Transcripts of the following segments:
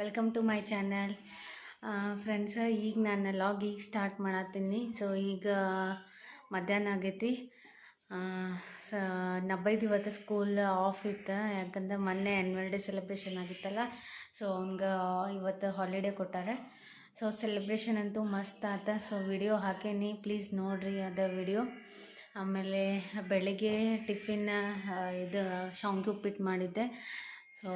Welcome to my channel friends. ಈಗ ನಾನು log ಈಗ ಸ್ಟಾರ್ಟ್ ಮಾಡತ್ತೀನಿ. ಸೊ ಈಗ ಮಧ್ಯಾಹ್ನ ಆಗೈತಿ. ನಬ್ಬೈದು ಇವತ್ತು ಸ್ಕೂಲ್ ಆಫ್ ಇತ್ತು, ಯಾಕಂದ್ರೆ ಮೊನ್ನೆ ಆ್ಯನ್ಯುವಲ್ ಡೇ ಸೆಲೆಬ್ರೇಷನ್ ಆಗಿತ್ತಲ್ಲ. ಸೊ ಅವ್ನಿಗೆ ಇವತ್ತು ಹಾಲಿಡೇ ಕೊಟ್ಟಾರೆ. ಸೊ ಸೆಲೆಬ್ರೇಷನ್ ಅಂತೂ ಮಸ್ತ್ ಆತ. ಸೊ ವಿಡಿಯೋ ಹಾಕೇನಿ, ಪ್ಲೀಸ್ ನೋಡಿರಿ ಅದು ವಿಡಿಯೋ. ಆಮೇಲೆ ಬೆಳಗ್ಗೆ ಟಿಫಿನ್ ಇದು ಶಾವ್ಗೆ ಉಪ್ಪಿಟ್ಟು ಮಾಡಿದ್ದೆ. ಸೊ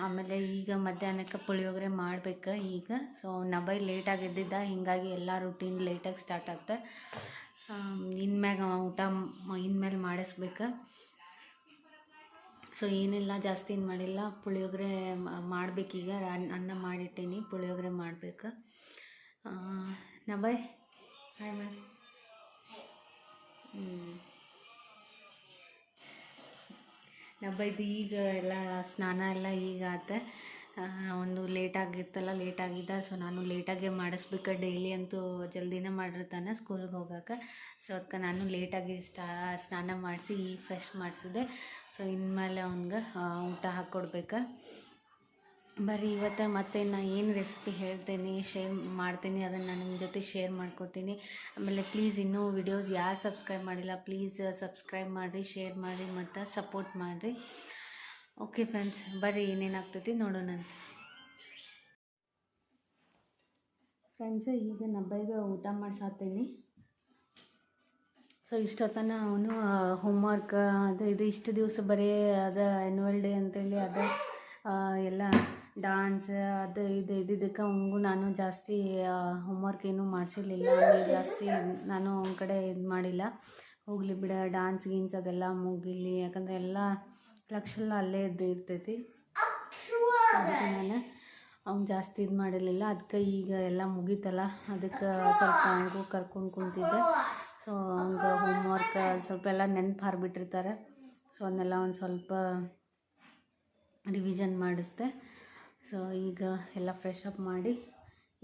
ಆಮೇಲೆ ಈಗ ಮಧ್ಯಾಹ್ನಕ್ಕೆ ಪುಳಿಯೋಗರೆ ಮಾಡ್ಬೇಕು ಈಗ. ಸೊ ನಬೈ ಲೇಟಾಗಿ ಎದ್ದಿದ್ದ, ಹೀಗಾಗಿ ಎಲ್ಲ ರೂಟೀನ್ ಲೇಟಾಗಿ ಸ್ಟಾರ್ಟ್ ಆಗ್ತದೆ. ಇನ್ಮ್ಯಾಗ ಊಟ ಇನ್ಮೇಲೆ ಮಾಡಿಸ್ಬೇಕು. ಸೊ ಏನಿಲ್ಲ, ಜಾಸ್ತಿ ಏನು ಮಾಡಿಲ್ಲ, ಪುಳಿಯೋಗರೆ ಮಾಡಬೇಕೀಗ. ಅನ್ನ ಮಾಡಿಟ್ಟೀನಿ, ಪುಳಿಯೋಗರೆ ಮಾಡಬೇಕು. ನಬೈ ಹಾಯ್ ಮಾಡಿ. ನಬ್ಬೈದು ಈಗ ಎಲ್ಲ ಸ್ನಾನ ಎಲ್ಲ ಈಗ ಆತ. ಒಂದು ಲೇಟಾಗಿತ್ತಲ್ಲ, ಲೇಟಾಗಿದ್ದ. ಸೊ ನಾನು ಲೇಟಾಗೆ ಮಾಡಿಸ್ಬೇಕು. ಡೈಲಿ ಅಂತೂ ಜಲ್ದಿನೇ ಮಾಡಿರ್ತಾನೆ ಸ್ಕೂಲ್ಗೆ ಹೋಗೋಕೆ. ಸೊ ಅದಕ್ಕೆ ನಾನು ಲೇಟಾಗಿ ಸ್ನಾನ ಮಾಡಿಸಿ ಫ್ರೆಶ್ ಮಾಡಿಸಿದೆ. ಸೊ ಇನ್ಮೇಲೆ ಅವ್ನಿಗೆ ಊಟ ಹಾಕ್ಕೊಡ್ಬೇಕು. ಬರ್ರಿ ಇವತ್ತು ಮತ್ತೆ ನಾನು ಏನು ರೆಸಿಪಿ ಹೇಳ್ತೀನಿ, ಶೇರ್ ಮಾಡ್ತೀನಿ, ಅದನ್ನು ನಾನು ನಿಮ್ಮ ಜೊತೆ ಶೇರ್ ಮಾಡ್ಕೋತೀನಿ. ಆಮೇಲೆ ಪ್ಲೀಸ್ ಇನ್ನೂ ವಿಡಿಯೋಸ್ ಯಾರು ಸಬ್ಸ್ಕ್ರೈಬ್ ಮಾಡಿಲ್ಲ, ಪ್ಲೀಸ್ ಸಬ್ಸ್ಕ್ರೈಬ್ ಮಾಡಿರಿ, ಶೇರ್ ಮಾಡಿರಿ ಮತ್ತು ಸಪೋರ್ಟ್ ಮಾಡಿರಿ. ಓಕೆ ಫ್ರೆಂಡ್ಸ್, ಬರ್ರಿ ಏನೇನಾಗ್ತೈತಿ ನೋಡೋಣಂತ. ಫ್ರೆಂಡ್ಸ್, ಈಗ ನಬ್ಬೈಗೆ ಊಟ ಮಾಡಿಸಾತೀನಿ. ಸೊ ಇಷ್ಟೊತ್ತನ ಅವನು ಹೋಮ್ವರ್ಕ್ ಅದು ಇದು ಇಷ್ಟು ದಿವಸ ಬರೀ ಅದು ಆ್ಯನ್ಯುವಲ್ ಡೇ ಅಂತೇಳಿ ಅದು ಎಲ್ಲ ಡಾನ್ಸ್ ಅದು ಇದು ಇದ್ದಿದ್ದಕ್ಕೆ ಅವಂಗೂ ನಾನು ಜಾಸ್ತಿ ಹೋಮ್ವರ್ಕ್ ಏನೂ ಮಾಡಿಸಿರ್ಲಿಲ್ಲ. ಜಾಸ್ತಿ ನಾನು ಅವನ ಕಡೆ ಇದು ಮಾಡಿಲ್ಲ. ಹೋಗಲಿ ಬಿಡ, ಡಾನ್ಸ್ ಗೀನ್ಸ್ ಅದೆಲ್ಲ ಮುಗಿಲಿ, ಯಾಕಂದರೆ ಎಲ್ಲ ಲಕ್ಷೆಲ್ಲ ಅಲ್ಲೇ ಇರ್ತೈತಿ. ಅದಕ್ಕೆ ನಾನು ಅವ್ನು ಜಾಸ್ತಿ ಇದು ಮಾಡಿರಲಿಲ್ಲ. ಅದಕ್ಕೆ ಈಗ ಎಲ್ಲ ಮುಗೀತಲ್ಲ, ಅದಕ್ಕೆ ಸ್ವಲ್ಪ ಅವನಿಗೂ ಕರ್ಕೊಂಡು ಕುಂತಿದ್ದೆ. ಸೊ ಅವ್ನಿಗೆ ಹೋಮ್ವರ್ಕ್ ಸ್ವಲ್ಪ ಎಲ್ಲ ನೆನಪು ಹಾರಿಬಿಟ್ಟಿರ್ತಾರೆ. ಸೊ ಅವನ್ನೆಲ್ಲ ಒಂದು ಸ್ವಲ್ಪ ರಿವಿಷನ್ ಮಾಡಿಸ್ದೆ. ಸೊ ಈಗ ಎಲ್ಲ ಫ್ರೆಶ್ ಅಪ್ ಮಾಡಿ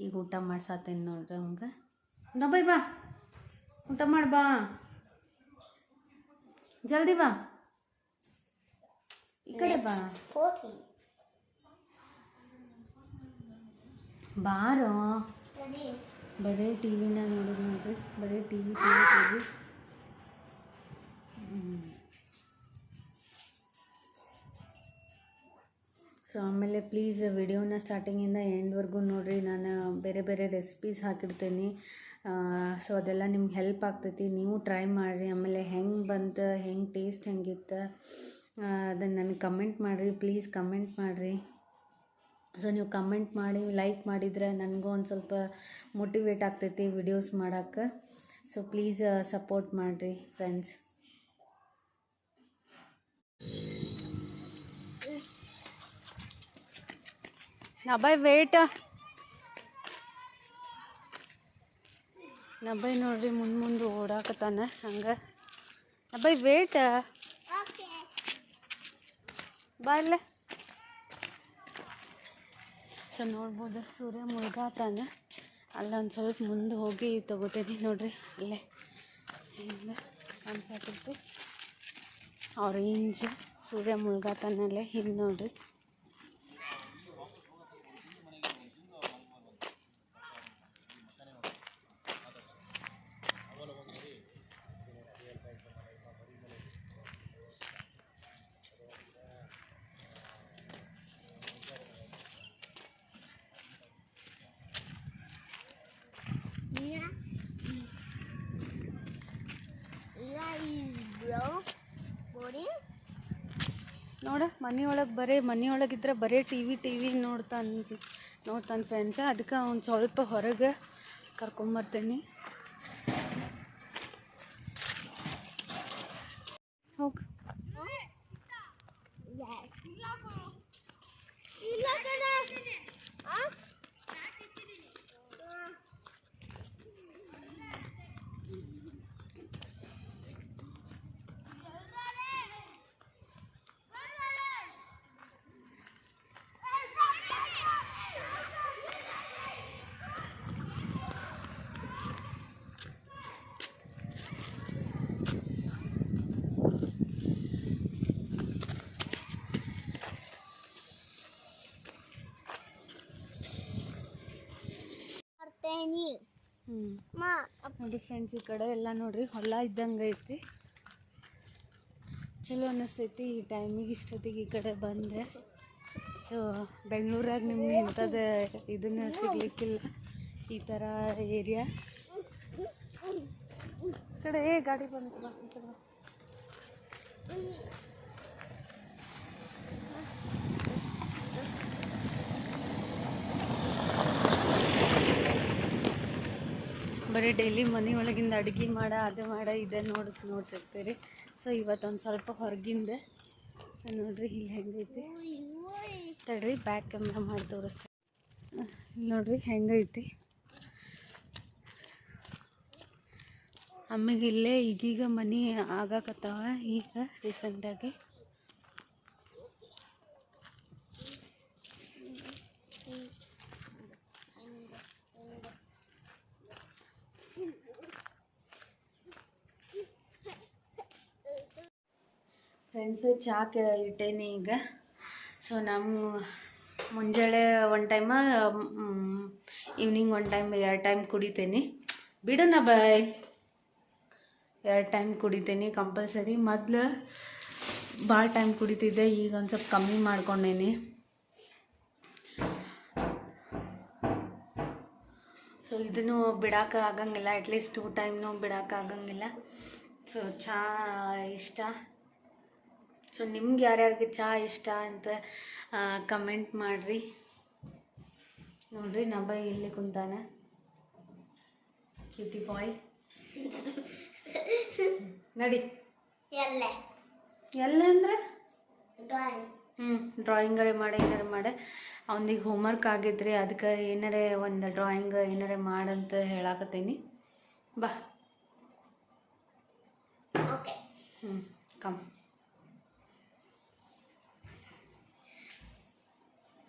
ಈಗ ಊಟ ಮಾಡ್ಸಾತೇನೆ ನೋಡ್ರಿ ಅವ್ನಿಗೆ. ನಬೈ ಬಾ, ಊಟ ಮಾಡಿ ಬಾ, ಜಲ್ದಿ ಬಾ, ಈ ಕಡೆ ಬಾ, ಬಾರೋ. ಬರೀ ಟಿ ವಿನ ನೋಡಿದ್ರು ನೋಡ್ರಿ, ಬರೀ ಟಿ ವಿ. ಸೊ ಆಮೇಲೆ ಪ್ಲೀಸ್ ವಿಡಿಯೋನ ಸ್ಟಾರ್ಟಿಂಗಿಂದ ಎಂಡ್ವರೆಗೂ ನೋಡಿರಿ. ನಾನು ಬೇರೆ ಬೇರೆ ರೆಸಿಪೀಸ್ ಹಾಕಿರ್ತೀನಿ. ಸೊ ಅದೆಲ್ಲ ನಿಮ್ಗೆ ಹೆಲ್ಪ್ ಆಗ್ತೈತಿ, ನೀವು ಟ್ರೈ ಮಾಡಿರಿ. ಆಮೇಲೆ ಹೆಂಗೆ ಬಂತು, ಹೆಂಗೆ ಟೇಸ್ಟ್ ಹೆಂಗಿತ್ತು ಅದನ್ನು ನನಗೆ ಕಮೆಂಟ್ ಮಾಡಿರಿ, ಪ್ಲೀಸ್ ಕಮೆಂಟ್ ಮಾಡಿರಿ. ಸೊ ನೀವು ಕಮೆಂಟ್ ಮಾಡಿ ಲೈಕ್ ಮಾಡಿದರೆ ನನಗೂ ಒಂದು ಸ್ವಲ್ಪ ಮೋಟಿವೇಟ್ ಆಗ್ತೈತಿ ವಿಡಿಯೋಸ್ ಮಾಡೋಕ್ಕೆ. ಸೊ ಪ್ಲೀಸ್ ಸಪೋರ್ಟ್ ಮಾಡಿರಿ ಫ್ರೆಂಡ್ಸ್. ನಬೈ ವೇಟ್, ನಬೈ ನೋಡ್ರಿ ಮುಂದೆ ಓಡಾಕತ್ತಾನ ಹಂಗೆ. ನಬೈ ವೇಟ್ ಬಾ ಇಲ್ಲೇ. ಸೊ ನೋಡ್ಬೋದು ಸೂರ್ಯ ಮುಳುಗಾತಾನ. ಅಲ್ಲೊಂದು ಸ್ವಲ್ಪ ಮುಂದೆ ಹೋಗಿ ತಗೋತೀನಿ ನೋಡ್ರಿ, ಅಲ್ಲೇ ಹಿಂಗೆ ಅನ್ಸಾಕೈತಿ ಆರೆಂಜ್ ಸೂರ್ಯ ಮುಳುಗಾತಾನಲ್ಲೇ ಹಿಂಗೆ ನೋಡ್ರಿ. ನೋಡ ಮನೆಯೊಳಗಿದ್ರೆ ಬರೀ ಟಿ ವಿ ನೋಡ್ತಾನೆ ಫ್ರೆಂಡ್ಸ. ಅದಕ್ಕೆ ಅವ್ನು ಸ್ವಲ್ಪ ಹೊರಗೆ ಕರ್ಕೊಂಬರ್ತೇನೆ. ಹೋಗಿ ನೋಡಿ ಫ್ರೆಂಡ್ಸ್, ಈ ಕಡೆ ಎಲ್ಲ ನೋಡ್ರಿ ಹೊಲ ಇದ್ದಂಗೆ ಐತಿ. ಚಲೋ ಅನ್ನಿಸ್ತೈತಿ ಈ ಟೈಮಿಗೆ ಇಷ್ಟೊತ್ತಿಗೆ ಈ ಕಡೆ ಬಂದರೆ. ಸೊ ಬೆಂಗಳೂರಾಗ ನಿಮ್ಗೆ ಇಂಥದ್ದು ಇದನ್ನು ಸಿಗ್ಲಿಕ್ಕಿಲ್ಲ, ಈ ಥರ ಏರಿಯಾ. ಕಡೆ ಗಾಡಿ ಬಂತು ಬಾ ಈ ಕಡೆ. ಬರೀ ಡೈಲಿ ಮನೆ ಒಳಗಿಂದ ಅಡುಗೆ ಅದು ಇದೇ ನೋಡ್ತಿರ್ತೀರಿ. ಸೊ ಇವತ್ತೊಂದು ಸ್ವಲ್ಪ ಹೊರಗಿಂದೆ. ಸೊ ನೋಡ್ರಿ ಇಲ್ಲಿ ಹೆಂಗೈತಿ, ತಡ್ರಿ ಬ್ಯಾಕ್ ಕ್ಯಾಮ್ರಾ ಮಾಡಿ ತೋರಿಸ್ತೀನಿ. ನೋಡ್ರಿ ಹೆಂಗೈತಿ. ಆಮೇಲೆ ಇಲ್ಲೇ ಈಗೀಗ ಮನೆ ಆಗಾಕತ್ತಾವ ಈಗ ರೀಸೆಂಟಾಗಿ. ಫ್ರೆಂಡ್ಸ್, ಚಾಕೆ ಇಟ್ಟೇನಿ ಈಗ. ಸೊ ಮುಂಜಾನೆ ಒಂದು ಟೈಮ, ಈವ್ನಿಂಗ್ ಒಂದು ಟೈಮ್, 2 ಟೈಮ್ ಕುಡಿತೀನಿ. ಬಿಡೋಣ ಬಾಯ್, 2 ಟೈಮ್ ಕುಡಿತೀನಿ ಕಂಪಲ್ಸರಿ. ಮೊದಲು ಭಾಳ ಟೈಮ್ ಕುಡಿತಿದ್ದೆ, ಈಗ ಒಂದು ಸ್ವಲ್ಪ ಕಮ್ಮಿ ಮಾಡ್ಕೊಂಡೇನಿ. ಸೊ ಇದನ್ನು ಬಿಡೋಕೆ ಆಗಂಗಿಲ್ಲ, ಅಟ್ಲೀಸ್ಟ್ 2 ಟೈಮ್ನೂ ಬಿಡೋಕೆ ಆಗಂಗಿಲ್ಲ. ಸೊ ಚಹಾ ಇಷ್ಟ. ಸೊ ನಿಮ್ಗೆ ಯಾರ್ಯಾರಿಗೆ ಚಹಾ ಇಷ್ಟ ಅಂತ ಕಮೆಂಟ್ ಮಾಡಿರಿ. ನೋಡ್ರಿ ನಬ ಇಲ್ಲಿ ಕುಂತಾನೆ, ಕ್ಯೂಟಿ ಬಾಯ್. ನಡಿ ಎಲ್ಲ ಅಂದರೆ ಡ್ರಾಯಿಂಗರೇ ಮಾಡೆ ಅವನಿಗೆ ಹೋಮ್ವರ್ಕ್ ಆಗೈತ್ರಿ, ಅದಕ್ಕೆ ಏನಾರೇ ಒಂದು ಡ್ರಾಯಿಂಗ್ ಏನಾರೇ ಮಾಡಂತ ಹೇಳಾಕತ್ತೀನಿ. ಬಾ. ಕಮ್.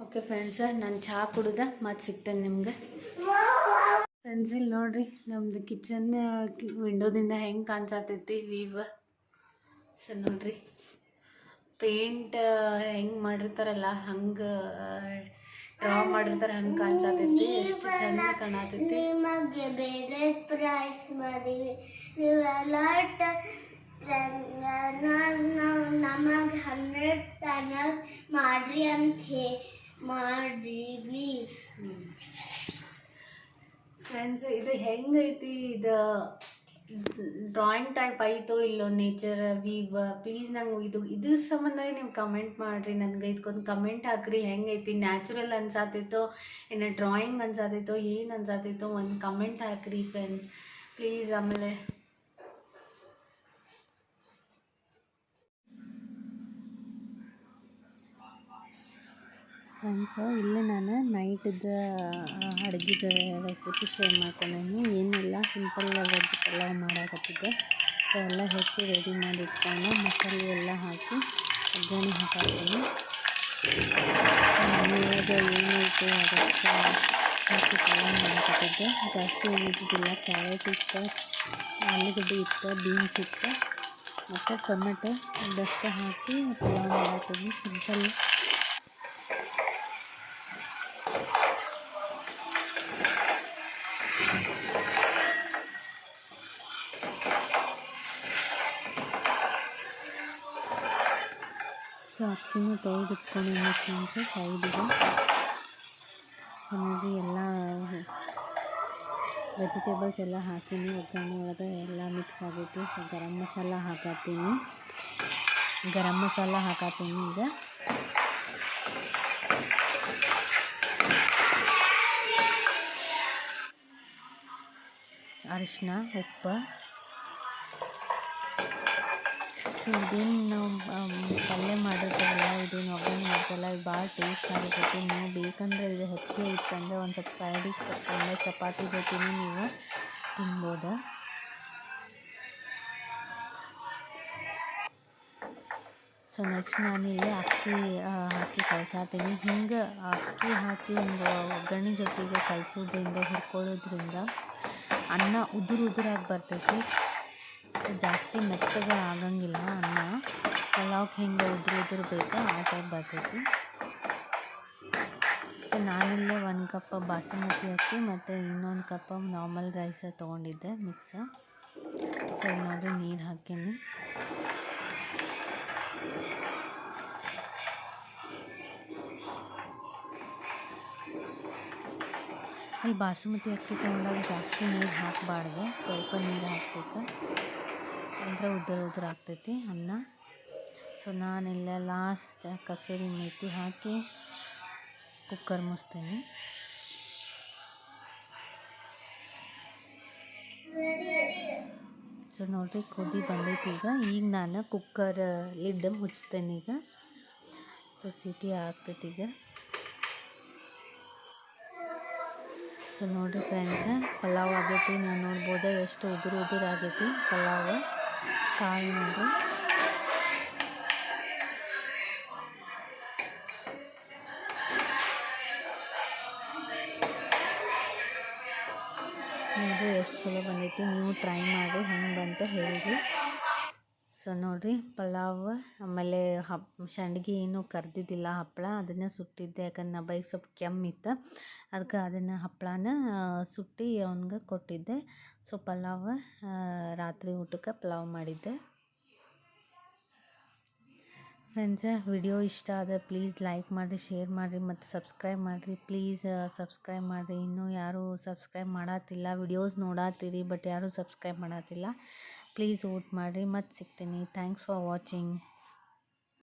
ಓಕೆ ಫ್ರೆಂಡ್ಸ, ನಾನು ಚಹಾ ಕುಡ್ದ ಮತ್ತೆ ಸಿಗ್ತೇನೆ ನಿಮ್ಗೆ. ಫ್ರೆಂಡ್ಸ್, ಇಲ್ಲಿ ನೋಡ್ರಿ ನಮ್ಮದು ಕಿಚನ್ ವಿಂಡೋದಿಂದ ಹೆಂಗೆ ಕಾಣಿಸತೈತಿ ವೀವ್. ಸೊ ನೋಡ್ರಿ ಪೇಂಟ್ ಹೆಂಗೆ ಮಾಡಿರ್ತಾರಲ್ಲ ಹಂಗೆ ಡ್ರಾ ಮಾಡಿರ್ತಾರೆ, ಹಂಗೆ ಕಾಣಿಸತೈತಿ. ಎಷ್ಟು ಚಂದ ಕಾಣತೈತಿ. ನಿಮಗೆ ಬೇರೆ ಪ್ರೈಸ್ ಮಾಡಿವಿ, ನೀವೆಲ್ಲ ನಮಗೆ 100 ತನಕ ಮಾಡ್ರಿ ಅಂತ ಮಾಡ್ರಿ ಪ್ಲೀಸ್. ಫ್ರೆಂಡ್ಸ್, ಇದು ಹೆಂಗೈತಿ, ಇದು ಡ್ರಾಯಿಂಗ್ ಟೈಪ್ ಐತೋ ಇಲ್ಲೋ, ನೇಚರ್ ವೀವ್. ಪ್ಲೀಸ್ ನಂಗೆ ಇದ್ರ ಸಂಬಂಧ ನೀವು ಕಮೆಂಟ್ ಮಾಡಿರಿ. ನನಗೆ ಇದಕ್ಕೊಂದು ಕಮೆಂಟ್ ಹಾಕ್ರಿ, ಹೆಂಗೈತಿ, ನ್ಯಾಚುರಲ್ ಅನ್ಸಾತೈತೋ ಇನ್ನು ಡ್ರಾಯಿಂಗ್ ಅನ್ಸಾತೈತೋ ಏನು ಅನ್ಸಾತೈತೋ ಒಂದು ಕಮೆಂಟ್ ಹಾಕ್ರಿ ಫ್ರೆಂಡ್ಸ್ ಪ್ಲೀಸ್. ಆಮೇಲೆ ಫ್ರೆಂಡ್ಸ್, ಇಲ್ಲಿ ನಾನು ನೈಟದ ಅಡುಗೆದ ರೆಸಿಪಿ ಶೇರ್ ಮಾಡ್ಕೊಂಡೇನಿ. ಏನೆಲ್ಲ ಸಿಂಪಲ್ ವೆಜ್ ಪಲಾವ್ ಮಾಡಾಕತ್ತಿದ್ದೆ. ಸೊ ಎಲ್ಲ ಹೆಚ್ಚು ರೆಡಿ ಮಾಡಿ ಇಟ್ಕೊಂಡು ಮಸಾಲೆ ಎಲ್ಲ ಹಾಕಿ ಒಗ್ಗರಣೆ ಹಾಕಾಕ್ತೀನಿ. ಮನೆಯೊಳಗೆ ಏನೈತೆ ಅದಕ್ಕೆ ಹಾಕಿ ಪಲಾವ್ ಮಾಡಾಕತ್ತಿದ್ದೆ. ಜಾಸ್ತಿ ಇದ್ದಿದ್ದಿಲ್ಲ, ಕ್ಯಾರೆಟ್ ಇತ್ತು, ಆಲೂಗಡ್ಡೆ ಇತ್ತು, ಬೀನ್ಸ್ ಇತ್ತು ಮತ್ತು ಟೊಮೆಟೊ ಇದಷ್ಟು ಹಾಕಿ ಪಲಾವ್ ಮಾಡಾಕಿದ್ವಿ ಸಿಂಪಲ್. ಸೊ ಅಕ್ಕಿನೂ ತೊಳೆದಿಟ್ಕೊಂಡಿದ್ದೀನಿ ಫ್ರೆಂಡ್ಸು ಸೈಡಿಗೆ. ಚೆನ್ನಾಗಿ ಎಲ್ಲ ವೆಜಿಟೇಬಲ್ಸ್ ಎಲ್ಲ ಹಾಕೀನಿ, ಒಗ್ಗರಣೆ ಒಳಗೆ ಎಲ್ಲ ಮಿಕ್ಸ್ ಆಗೈತಿ. ಸೊ ಗರಂ ಮಸಾಲ ಹಾಕತ್ತೀನಿ ಈಗ. ಅರಿಶಿನ, ಉಪ್ಪು. ಸೊ ಇದೇನು ನಾವು ಪಲ್ಯ ಮಾಡಿರ್ತೀವಲ್ಲ, ಇದೇನು ಒಗ್ಗರಣೆ ಮಾಡ್ತೀವಲ್ಲ, ಇದು ಭಾಳ ಟೇಸ್ಟ್ ಆಗಿರ್ತೈತಿ. ನೀವು ಬೇಕಂದ್ರೆ ಇದು ಹೆಚ್ಚಿಗೆ ಇತ್ತಂದರೆ ಒಂದು ಸ್ವಲ್ಪ ಸೈಡಿಗೆ ತಗೊಂಡು ಚಪಾತಿ ಜೊತೆನೂ ನೀವು ತಿನ್ಬೋದು. ಸೊ ನೆಕ್ಸ್ಟ್ ನಾನಿಲ್ಲಿ ಅಕ್ಕಿ ಹಾಕಿ ಕಲಸಾತೀನಿ. ಹಿಂಗೆ ಅಕ್ಕಿ ಹಾಕಿ ಹಿಂಗೆ ಒಗ್ಗರಣೆ ಜೊತೆಗೆ ಕಲಸೋದ್ರಿಂದ ಹುರ್ಕೊಳ್ಳೋದ್ರಿಂದ ಅನ್ನ ಉದುರಾಗಿ ಬರ್ತೈತಿ. ಜಾಸ್ತಿ ಮೆತ್ತಗೆ ಆಗಂಗಿಲ್ಲ ಅನ್ನ. ಪಲಾವ್ಗೆ ಹೆಂಗೆ ಉದುರು ಬೇಕು ಆ ಟೈಪ್ ಬರ್ತೈತಿ. ಮತ್ತು ನಾನಿಲ್ಲೇ 1 ಕಪ್ ಬಾಸುಮತಿ ಅಕ್ಕಿ ಮತ್ತು ಇನ್ನೊಂದು ಕಪ್ ನಾರ್ಮಲ್ ರೈಸ್ ತೊಗೊಂಡಿದ್ದೆ ಮಿಕ್ಸ್. ಸೊ ನೋಡಿ ನೀರು ಹಾಕೀನಿ. ಅಲ್ಲಿ ಬಾಸುಮತಿ ಅಕ್ಕಿ ತೊಗೊಂಡಾಗ ಜಾಸ್ತಿ ನೀರು ಹಾಕಬಾರ್ದು, ಸ್ವಲ್ಪ ನೀರು ಹಾಕಬೇಕು, ಅಂದರೆ ಉದುರು ಆಗ್ತೈತಿ ಅನ್ನ. ಸೊ ನಾನಿಲ್ಲ ಲಾಸ್ಟ್ ಕಸೂರಿ ಮೇಥಿ ಹಾಕಿ ಕುಕ್ಕರ್ ಮುಚ್ತೀನಿ. ಸೊ ನೋಡಿರಿ ಕುದಿ ಬಂದೈತಿ. ಈಗ ನಾನು ಕುಕ್ಕರ್ ಲಿಡ್ ಮುಚ್ತೇನೆ. ಈಗ ಸೊ ಸಿಟಿ ಆಗ್ತೈತಿ ಈಗ. ಸೊ ನೋಡಿರಿ ಫ್ರೆಂಡ್ಸ್, ಪಲಾವ್ ಆಗೈತಿ. ನೀವು ನೋಡ್ಬೋದು ಎಷ್ಟು ಉದುರು ಆಗೈತಿ ಪಲಾವ್. ಕಾಳು ನೋಡಿರಿ. ನೋಡಿರಿ ಎಷ್ಟು ಚಲೋ ಬಂದೈತಿ. ನೀವು ಟ್ರೈ ಮಾಡಿ, ಹೆಂಗೆ ಬಂತು ಹೇಳಿರಿ. ಸೊ ನೋಡಿರಿ ಪಲಾವ್, ಆಮೇಲೆ ಸಂಡ್ಗೆ ಏನೂ ಕರ್ದಿದ್ದಿಲ್ಲ, ಹಪ್ಪಳ ಅದನ್ನು ಸುಟ್ಟಿದ್ದೆ. ಯಾಕಂದ್ರೆ ನಬೈಗೆ ಸ್ವಲ್ಪ ಕೆಮ್ಮಿತ್ತು, ಅದಕ್ಕೆ ಅದನ್ನು ಹಪ್ಪಳನ ಸುಟ್ಟು ಅವ್ನಿಗೆ ಕೊಟ್ಟಿದ್ದೆ. ಸೊ ಪಲಾವ್ ರಾತ್ರಿ ಊಟಕ್ಕೆ ಪಲಾವ್ ಮಾಡಿದ್ದೆ. ಫ್ರೆಂಡ್ಸ್, ವಿಡಿಯೋ ಇಷ್ಟ ಆದರೆ ಪ್ಲೀಸ್ ಲೈಕ್ ಮಾಡಿರಿ, ಶೇರ್ ಮಾಡಿರಿ ಮತ್ತು ಸಬ್ಸ್ಕ್ರೈಬ್ ಮಾಡಿರಿ. ಪ್ಲೀಸ್ ಸಬ್ಸ್ಕ್ರೈಬ್ ಮಾಡಿರಿ. ಇನ್ನೂ ಯಾರೂ ಸಬ್ಸ್ಕ್ರೈಬ್ ಮಾಡತ್ತಿಲ್ಲ. ವಿಡಿಯೋಸ್ ನೋಡತ್ತೀರಿ ಬಟ್ ಯಾರೂ ಸಬ್ಸ್ಕ್ರೈಬ್ ಮಾಡತ್ತಿಲ್ಲ. ಪ್ಲೀಸ್ ವೋಟ್ ಮಾಡಿರಿ. ಮತ್ತೆ ಸಿಗ್ತೀನಿ. Thanks for watching.